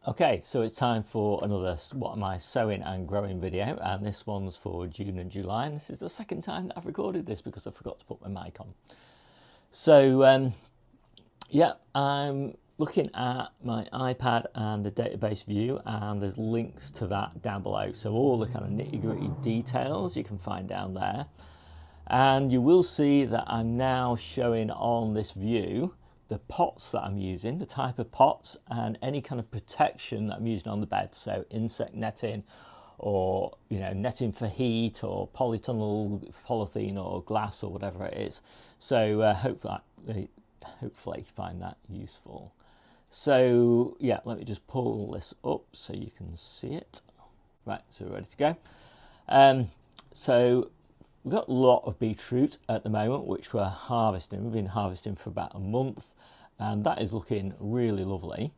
Okay, so it's time for another what am I sowing and growing video, and this one's for June and July, and this is the second time that I've recorded this because I forgot to put my mic on. So yeah, I'm looking at my iPad and the database view, and there's links to that down below, so all the kind of nitty-gritty details you can find down there. And you will see that I'm now showing on this view the pots that I'm using, the type of pots, and any kind of protection that I'm using on the bed. So insect netting, or netting for heat, or polytunnel, polythene, or glass, or whatever it is. So hopefully you find that useful. So yeah, let me just pull this up so you can see it. Right, so we're ready to go. So we've got a lot of beetroot at the moment, which we're harvesting. We've been harvesting for about a month, and that is looking really lovely.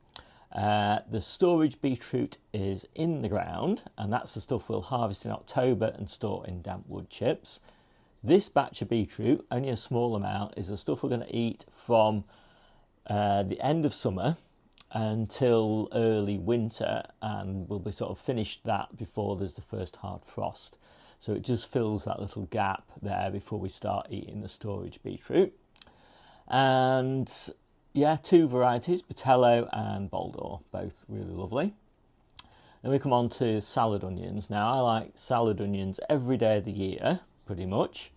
The storage beetroot is in the ground, and that's the stuff we'll harvest in October and store in damp wood chips. This batch of beetroot, only a small amount, is the stuff we're going to eat from the end of summer until early winter, and we'll be sort of finished that before there's the first hard frost. So it just fills that little gap there before we start eating the storage beetroot. And yeah, two varieties, Patello and Boldor, both really lovely. Then we come on to salad onions. Now I like salad onions every day of the year, pretty much.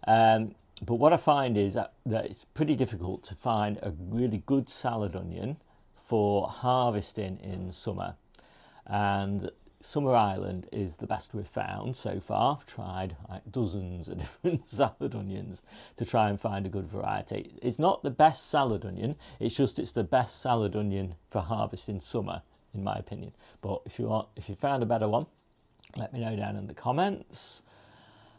But what I find is that it's pretty difficult to find a really good salad onion for harvesting in summer. And Summer Island is the best we've found so far. I've tried like dozens of different salad onions to try and find a good variety. It's not the best salad onion, it's the best salad onion for harvest in summer, in my opinion. But if you found a better one, let me know down in the comments.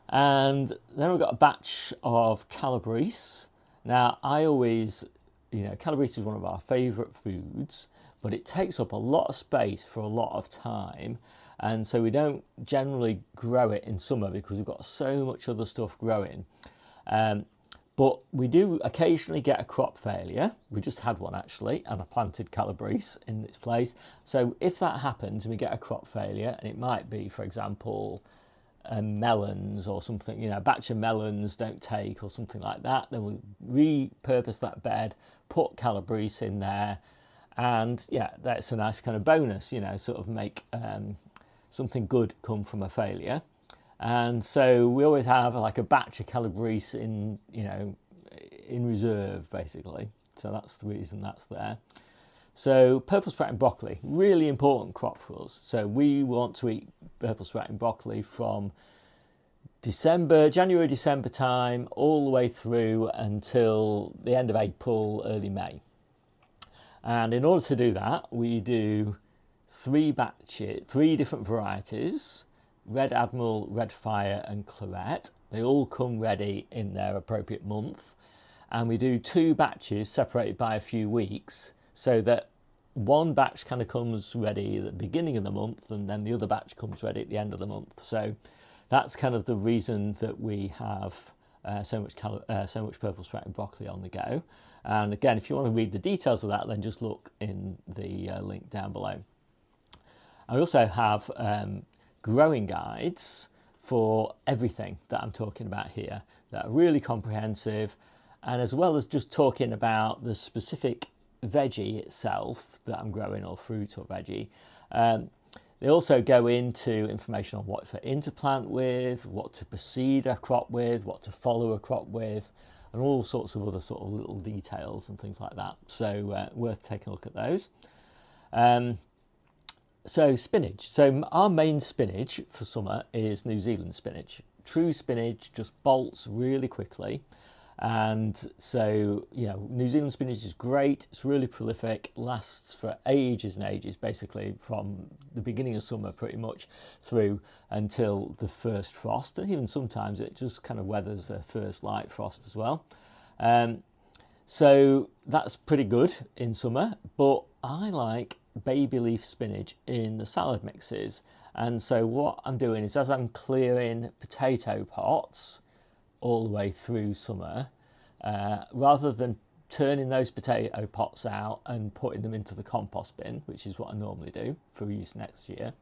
And then we've got a batch of Calabrese. Now I always, Calabrese is one of our favourite foods, but it takes up a lot of space for a lot of time, and so we don't generally grow it in summer because we've got so much other stuff growing. But we do occasionally get a crop failure. We just had one actually, and I planted Calabrese in its place. So if that happens and we get a crop failure, and it might be, for example, melons or something, a batch of melons don't take or something like that, then we'll repurpose that bed, put Calabrese in there, and yeah, that's a nice kind of bonus, sort of make something good come from a failure. And so we always have like a batch of Calabrese in reserve, basically. So that's the reason that's there. So purple sprouting broccoli, really important crop for us. So we want to eat purple sprouting broccoli from January, December time, all the way through until the end of April, early May. And in order to do that, we do three different varieties: Red Admiral, Red Fire and Claret. They all come ready in their appropriate month. And we do two batches separated by a few weeks, so that one batch kind of comes ready at the beginning of the month, and then the other batch comes ready at the end of the month. So that's kind of the reason that we have so much purple sprouting broccoli on the go. And again, if you want to read the details of that, then just look in the link down below. I also have growing guides for everything that I'm talking about here that are really comprehensive, and as well as just talking about the specific veggie itself that I'm growing, or fruit or veggie, they also go into information on what to interplant with, what to precede a crop with, what to follow a crop with, and all sorts of other sort of little details and things like that. So worth taking a look at those. So spinach. So our main spinach for summer is New Zealand spinach. True spinach just bolts really quickly. And so, New Zealand spinach is great. It's really prolific, lasts for ages and ages, basically from the beginning of summer pretty much through until the first frost. And even sometimes it just kind of weathers the first light frost as well. So that's pretty good in summer, but I like baby leaf spinach in the salad mixes. And so what I'm doing is, as I'm clearing potato pots all the way through summer, rather than turning those potato pots out and putting them into the compost bin, which is what I normally do for use next year.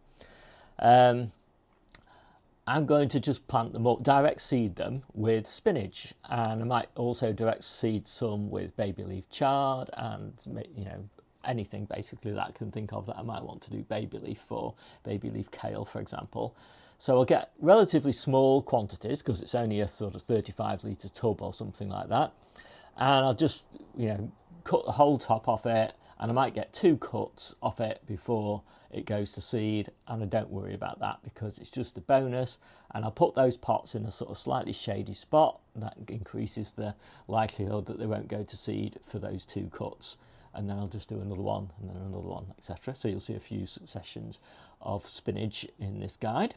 I'm going to just plant them up, direct seed them with spinach, and I might also direct seed some with baby leaf chard and, you know, anything basically that I can think of that I might want to do baby leaf for, baby leaf kale, for example. So I'll get relatively small quantities because it's only a sort of 35 litre tub or something like that. And I'll just, you know, cut the whole top off it, and I might get 2 cuts off it before it goes to seed, and I don't worry about that because it's just a bonus. And I'll put those pots in a sort of slightly shady spot. That increases the likelihood that they won't go to seed for those 2 cuts. And then I'll just do another one and then another one, etc. So you'll see a few successions of spinach in this guide.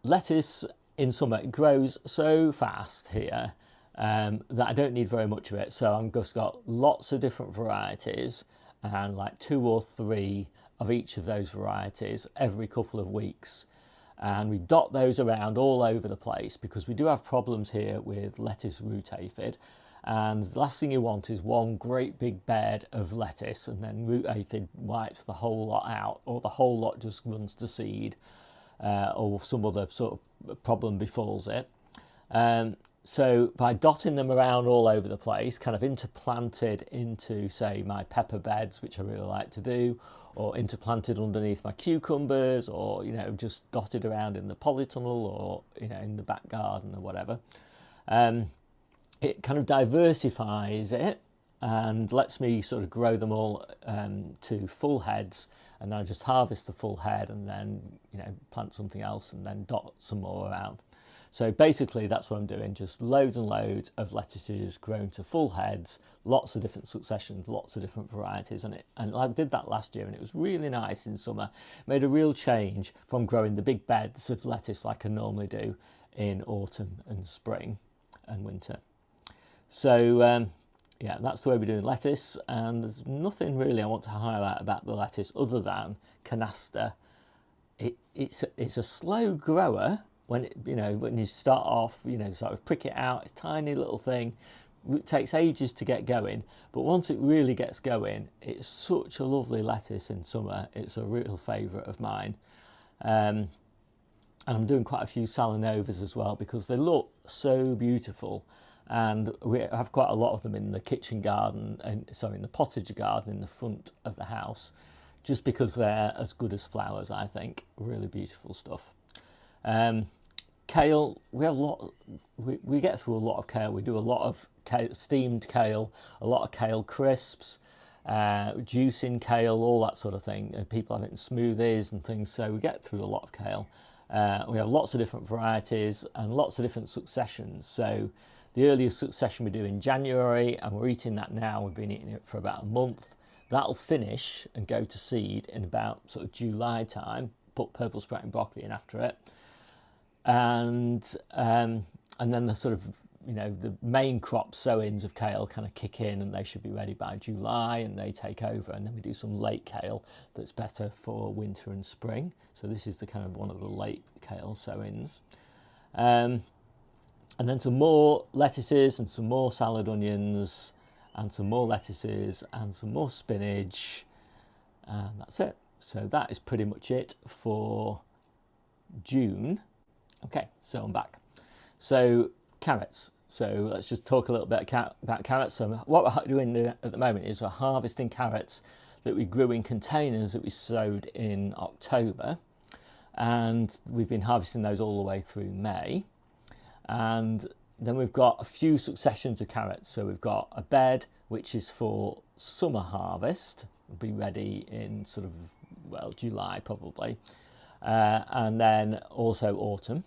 Lettuce in summer grows so fast here that I don't need very much of it. So I've just got lots of different varieties and like 2 or 3 of each of those varieties every couple of weeks. And we dot those around all over the place because we do have problems here with lettuce root aphid. And the last thing you want is one great big bed of lettuce and then root aphid wipes the whole lot out, or the whole lot just runs to seed, or some other sort of problem befalls it. So by dotting them around all over the place, kind of interplanted into, say, my pepper beds, which I really like to do, or interplanted underneath my cucumbers, or, you know, just dotted around in the polytunnel, or, you know, in the back garden or whatever. It kind of diversifies it and lets me sort of grow them all to full heads, and then I just harvest the full head and then, you know, plant something else and then dot some more around. So basically that's what I'm doing, just loads and loads of lettuces grown to full heads, lots of different successions, lots of different varieties. And I did that last year and it was really nice in summer. Made a real change from growing the big beds of lettuce like I normally do in autumn and spring and winter. So yeah, that's the way we're doing lettuce, and there's nothing really I want to highlight about the lettuce other than canaster. It's a slow grower. When when you start off, sort of prick it out, it's a tiny little thing. It takes ages to get going, but once it really gets going, it's such a lovely lettuce in summer. It's a real favourite of mine. And I'm doing quite a few Salanovas as well because they look so beautiful. And we have quite a lot of them in the kitchen garden, in the pottage garden in the front of the house, just because they're as good as flowers, I think. Really beautiful stuff. Kale, we get through a lot of kale. We do a lot of steamed kale, a lot of kale crisps, juicing kale, all that sort of thing. And people have it in smoothies and things, so we get through a lot of kale. We have lots of different varieties and lots of different successions. So the earliest succession we do in January, and we're eating that now. We've been eating it for about a month. That'll finish and go to seed in about sort of July time. Put purple sprouting broccoli in after it. And then the sort of, the main crop sowings of kale kind of kick in, and they should be ready by July, and they take over. And then we do some late kale that's better for winter and spring. So this is the kind of one of the late kale sowings. And then some more lettuces and some more salad onions and some more lettuces and some more spinach. And that's it. So that is pretty much it for June. Okay, so I'm back. So carrots. So let's just talk a little bit about carrots. So what we're doing at the moment is we're harvesting carrots that we grew in containers that we sowed in October. And we've been harvesting those all the way through May. And then we've got a few successions of carrots. So we've got a bed which is for summer harvest. It'll be ready in sort of, July probably. And then also autumn.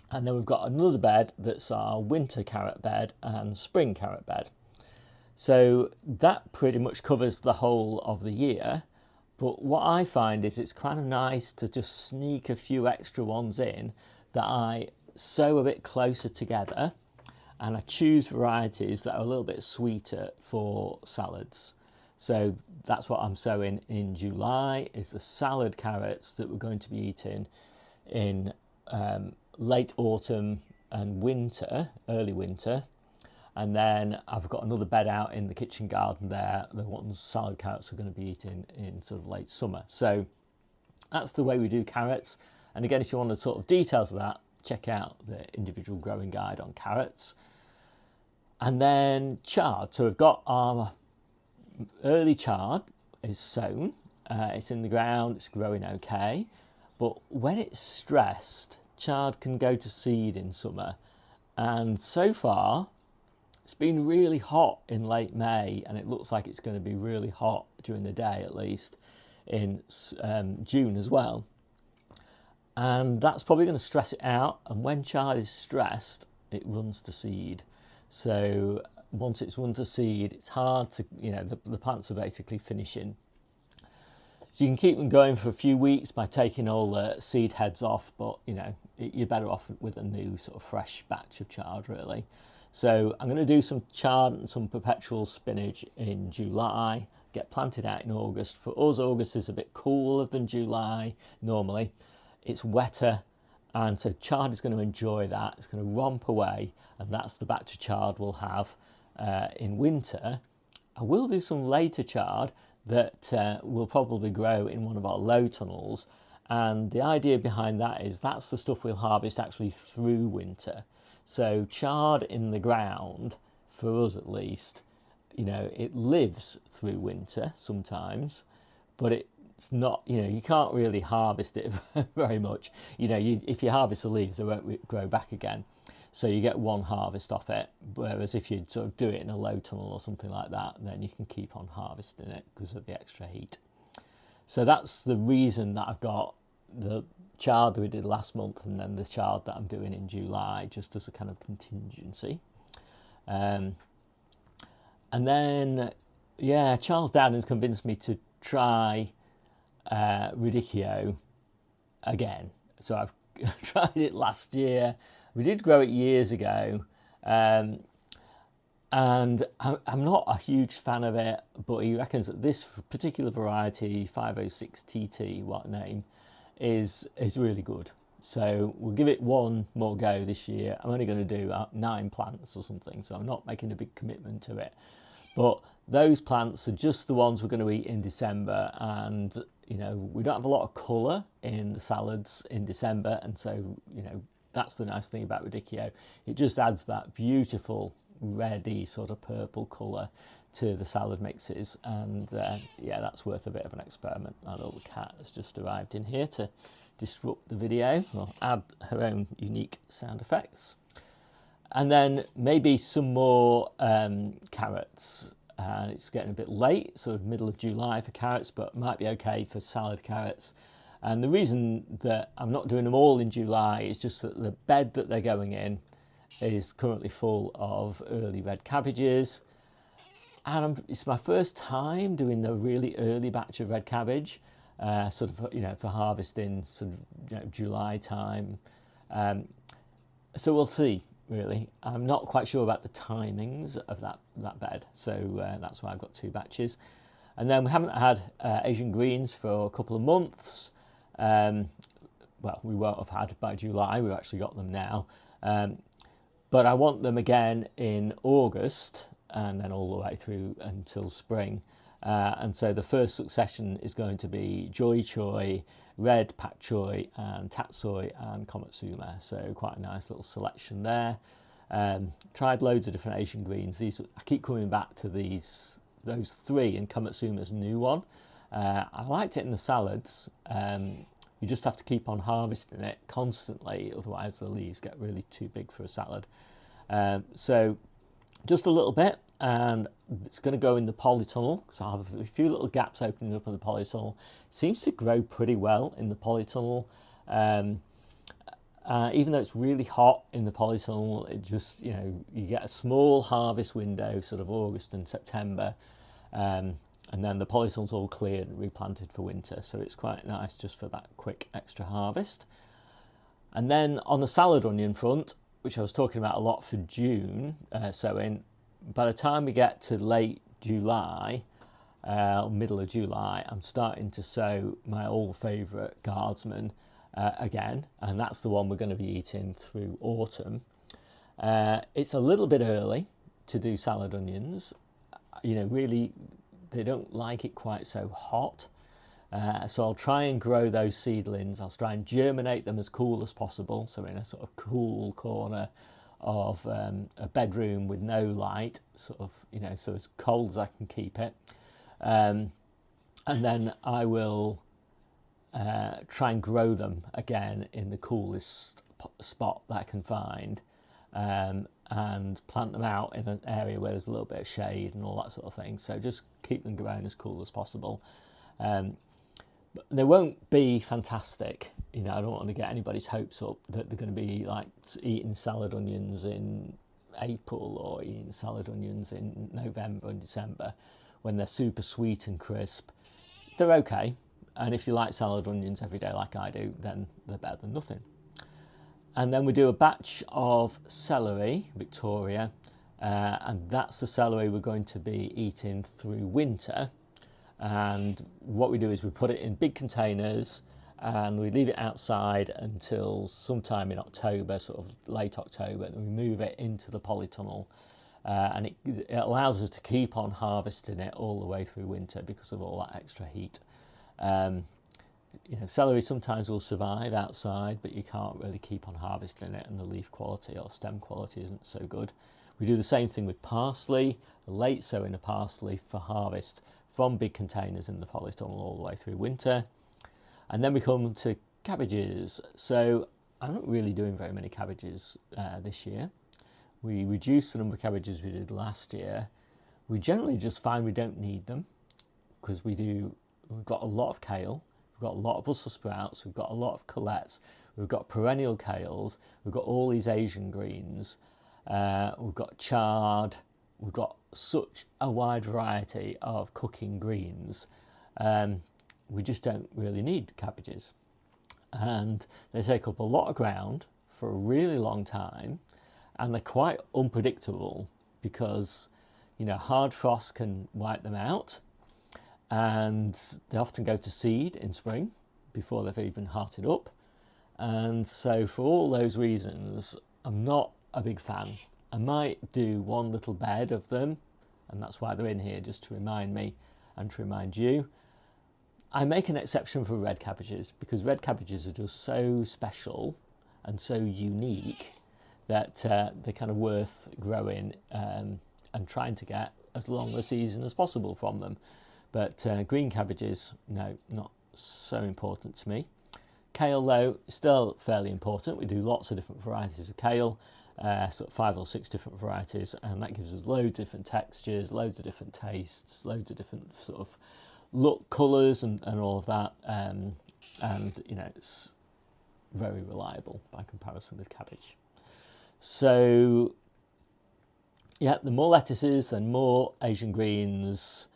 And then we've got another bed that's our winter carrot bed and spring carrot bed. So that pretty much covers the whole of the year. But what I find is it's kind of nice to just sneak a few extra ones in that I sow a bit closer together, and I choose varieties that are a little bit sweeter for salads. So that's what I'm sowing in July, is the salad carrots that we're going to be eating in late autumn and winter, early winter. And then I've got another bed out in the kitchen garden there. The ones salad carrots are going to be eaten in sort of late summer. So that's the way we do carrots. And again, if you want the sort of details of that, check out the individual growing guide on carrots. And then chard. So we've got our early chard is sown. It's in the ground, it's growing okay. But when it's stressed, chard can go to seed in summer. And so far, it's been really hot in late May, and it looks like it's going to be really hot during the day, at least in June as well. And that's probably going to stress it out. And when chard is stressed, it runs to seed. So once it's run to seed, it's hard to, the plants are basically finishing. So you can keep them going for a few weeks by taking all the seed heads off, but you're better off with a new sort of fresh batch of chard, really. So I'm going to do some chard and some perpetual spinach in July, get planted out in August. For us, August is a bit cooler than July normally. It's wetter, and so chard is going to enjoy that. It's going to romp away, and that's the batch of chard we'll have in winter. I will do some later chard that will probably grow in one of our low tunnels, and the idea behind that is that's the stuff we'll harvest actually through winter. So chard in the ground, for us at least, it lives through winter sometimes, but it's not, you can't really harvest it very much. If you harvest the leaves, they won't grow back again. So you get one harvest off it, whereas if you sort of do it in a low tunnel or something like that, then you can keep on harvesting it because of the extra heat. So that's the reason that I've got the chard that we did last month and then the chard that I'm doing in July, just as a kind of contingency. And then, Charles Dowden's convinced me to try Radicchio again. So I've tried it last year. We did grow it years ago, and I'm not a huge fan of it, but he reckons that this particular variety, 506TT, what name, is really good. So we'll give it one more go this year. I'm only going to do 9 plants or something, so I'm not making a big commitment to it. But those plants are just the ones we're going to eat in December, and we don't have a lot of colour in the salads in December, and so that's the nice thing about Radicchio. It just adds that beautiful reddy sort of purple colour to the salad mixes, and that's worth a bit of an experiment. My little cat has just arrived in here to disrupt the video or add her own unique sound effects. And then maybe some more carrots. It's getting a bit late, sort of middle of July for carrots, but might be okay for salad carrots. And the reason that I'm not doing them all in July is just that the bed that they're going in is currently full of early red cabbages. And it's my first time doing the really early batch of red cabbage, sort of, for harvesting sort of, July time. So we'll see, really. I'm not quite sure about the timings of that bed. So that's why I've got 2 batches. And then we haven't had Asian greens for a couple of months. Well, we won't have had by July. We've actually got them now. But I want them again in August, and then all the way through until spring. And so the first succession is going to be Joy Choy, Red Pak Choy, and Tatsoi and Komatsuma. So quite a nice little selection there. Tried loads of different Asian greens. I keep coming back to those 3, and Komatsuma's a new one. I liked it in the salads. You just have to keep on harvesting it constantly, otherwise the leaves get really too big for a salad. So just a little bit, and it's going to go in the polytunnel, because I have a few little gaps opening up in the polytunnel. It seems to grow pretty well in the polytunnel. Even though it's really hot in the polytunnel, it just, you get a small harvest window, sort of August and September. And then the polytunnel's all cleared and replanted for winter, so it's quite nice just for that quick extra harvest. And then on the salad onion front, which I was talking about a lot for June sowing, by the time we get to late July, middle of July, I'm starting to sow my old favourite Guardsman again, and that's the one we're going to be eating through autumn. It's a little bit early, to do salad onions. You know, really, they don't like it quite so hot. So I'll try and grow those seedlings. I'll try and germinate them as cool as possible. So in a sort of cool corner of a bedroom with no light, sort of, you know, so as cold as I can keep it. And then I will try and grow them again in the coolest spot that I can find, and plant them out in an area where there's a little bit of shade and all that sort of thing. So just keep them growing as cool as possible. But they won't be fantastic. You know, I don't want to get anybody's hopes up that they're going to be like eating salad onions in April or eating salad onions in November and December when they're super sweet and crisp. They're okay. And if you like salad onions every day like I do, then they're better than nothing. And then we do a batch of celery, Victoria, and that's the celery we're going to be eating through winter. And what we do is we put it in big containers and we leave it outside until sometime in October, sort of late October, and we move it into the polytunnel. And it allows us to keep on harvesting it all the way through winter because of all that extra heat. You know, celery sometimes will survive outside, but you can't really keep on harvesting it, and the leaf quality or stem quality isn't so good. We do the same thing with parsley, late sowing of parsley for harvest from big containers in the polytunnel all the way through winter. And then we come to cabbages. So I'm not really doing very many cabbages this year. We reduced the number of cabbages we did last year. We generally just find we don't need them because we've got a lot of kale, we've got a lot of Brussels sprouts, we've got a lot of colettes, we've got perennial kales, we've got all these Asian greens, we've got chard, we've got such a wide variety of cooking greens. We just don't really need cabbages. And they take up a lot of ground for a really long time, and they're quite unpredictable because, you know, hard frost can wipe them out, and they often go to seed in spring before they've even hearted up. And so for all those reasons, I'm not a big fan. I might do one little bed of them, and that's why they're in here, just to remind me and to remind you. I make an exception for red cabbages because red cabbages are just so special and so unique that they're kind of worth growing and trying to get as long a season as possible from them. But green cabbages, no, not so important to me. Kale, though, still fairly important. We do lots of different varieties of kale, sort of 5 or 6 different varieties, and that gives us loads of different textures, loads of different tastes, loads of different sort of look, colours and all of that. And, you know, it's very reliable by comparison with cabbage. So, yeah, the more lettuces and more Asian greens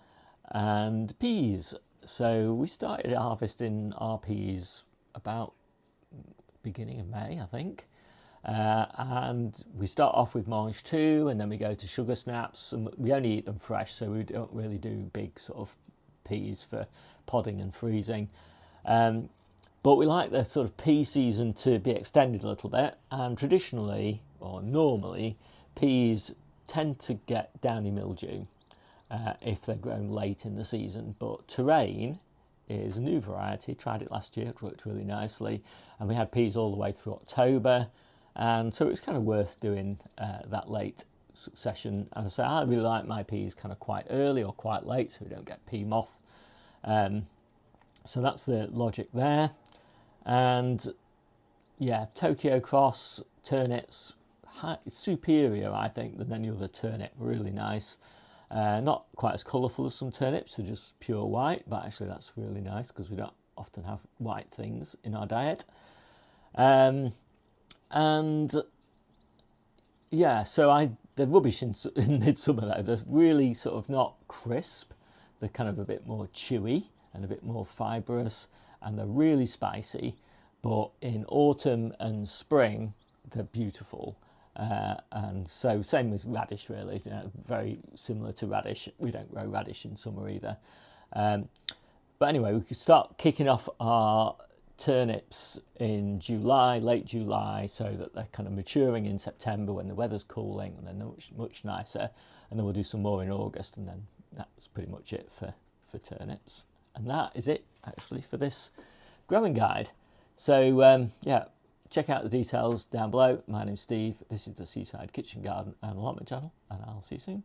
and peas. So we started harvesting our peas about beginning of May, I think. And we start off with mange tout, and then we go to sugar snaps, and we only eat them fresh, so we don't really do big sort of peas for podding and freezing. But we like the sort of pea season to be extended a little bit, and traditionally, or normally, peas tend to get downy mildew if they're grown late in the season. But Terrain is a new variety, tried it last year, it worked really nicely, and we had peas all the way through October, and so it's kind of worth doing that late succession. And I say I really like my peas kind of quite early or quite late, so we don't get pea moth. So that's the logic there. And yeah, Tokyo Cross turnips, superior I think than any other turnip, really nice. Not quite as colourful as some turnips, they're just pure white, but actually that's really nice because we don't often have white things in our diet. And yeah, so they're rubbish in midsummer though. They're really sort of not crisp, they're kind of a bit more chewy and a bit more fibrous, and they're really spicy, but in autumn and spring they're beautiful. And so same with radish really, you know, very similar to radish. We don't grow radish in summer either. But anyway, we could start kicking off our turnips in July, late July, so that they're kind of maturing in September when the weather's cooling, and they're much nicer. And then we'll do some more in August, and then that's pretty much it for turnips. And that is it actually for this growing guide. So yeah, check out the details down below. My name's Steve. This is the Seaside Kitchen Garden and Allotment channel, and I'll see you soon.